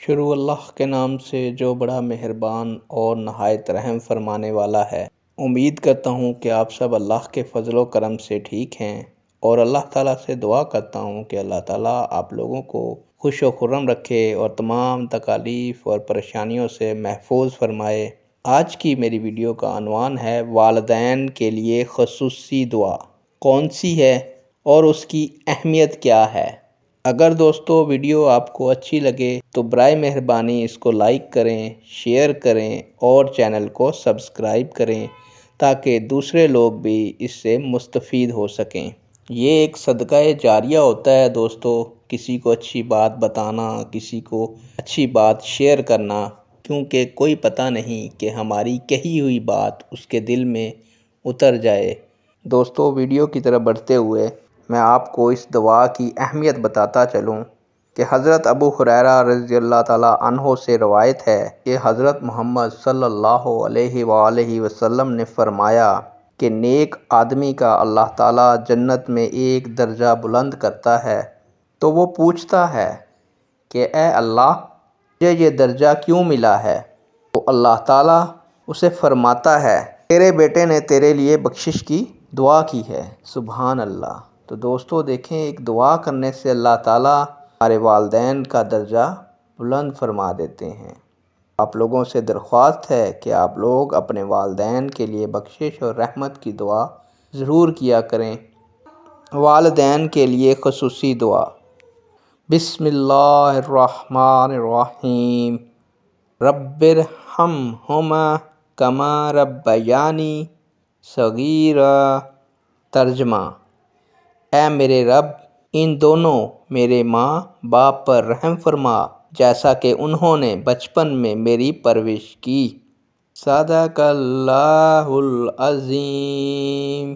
شروع اللہ کے نام سے جو بڑا مہربان اور نہایت رحم فرمانے والا ہے۔ امید کرتا ہوں کہ آپ سب اللہ کے فضل و کرم سے ٹھیک ہیں، اور اللہ تعالیٰ سے دعا کرتا ہوں کہ اللہ تعالیٰ آپ لوگوں کو خوش و خرم رکھے اور تمام تکالیف اور پریشانیوں سے محفوظ فرمائے۔ آج کی میری ویڈیو کا عنوان ہے والدین کے لیے خصوصی دعا کون سی ہے اور اس کی اہمیت کیا ہے۔ اگر دوستو ویڈیو آپ کو اچھی لگے تو برائے مہربانی اس کو لائک کریں، شیئر کریں اور چینل کو سبسکرائب کریں تاکہ دوسرے لوگ بھی اس سے مستفید ہو سکیں۔ یہ ایک صدقہ جاریہ ہوتا ہے دوستو، کسی کو اچھی بات بتانا، کسی کو اچھی بات شیئر کرنا، کیونکہ کوئی پتہ نہیں کہ ہماری کہی ہوئی بات اس کے دل میں اتر جائے۔ دوستو ویڈیو کی طرف بڑھتے ہوئے میں آپ کو اس دعا کی اہمیت بتاتا چلوں کہ حضرت ابو ہریرہ رضی اللہ تعالیٰ عنہ سے روایت ہے کہ حضرت محمد صلی اللہ علیہ وآلہ وسلم نے فرمایا کہ نیک آدمی کا اللہ تعالیٰ جنت میں ایک درجہ بلند کرتا ہے تو وہ پوچھتا ہے کہ اے اللہ مجھے یہ درجہ کیوں ملا ہے؟ تو اللہ تعالیٰ اسے فرماتا ہے تیرے بیٹے نے تیرے لیے بخشش کی دعا کی ہے۔ سبحان اللہ۔ تو دوستو دیکھیں، ایک دعا کرنے سے اللہ تعالیٰ ہمارے والدین کا درجہ بلند فرما دیتے ہیں۔ آپ لوگوں سے درخواست ہے کہ آپ لوگ اپنے والدین کے لیے بخشش اور رحمت کی دعا ضرور کیا کریں۔ والدین کے لیے خصوصی دعا۔ بسم اللہ الرحمن الرحیم۔ رب ارحمہما کما ربیانی صغیرا۔ ترجمہ: اے میرے رب، ان دونوں میرے ماں باپ پر رحم فرما جیسا کہ انہوں نے بچپن میں میری پرورش کی۔ صدق اللہ العظیم۔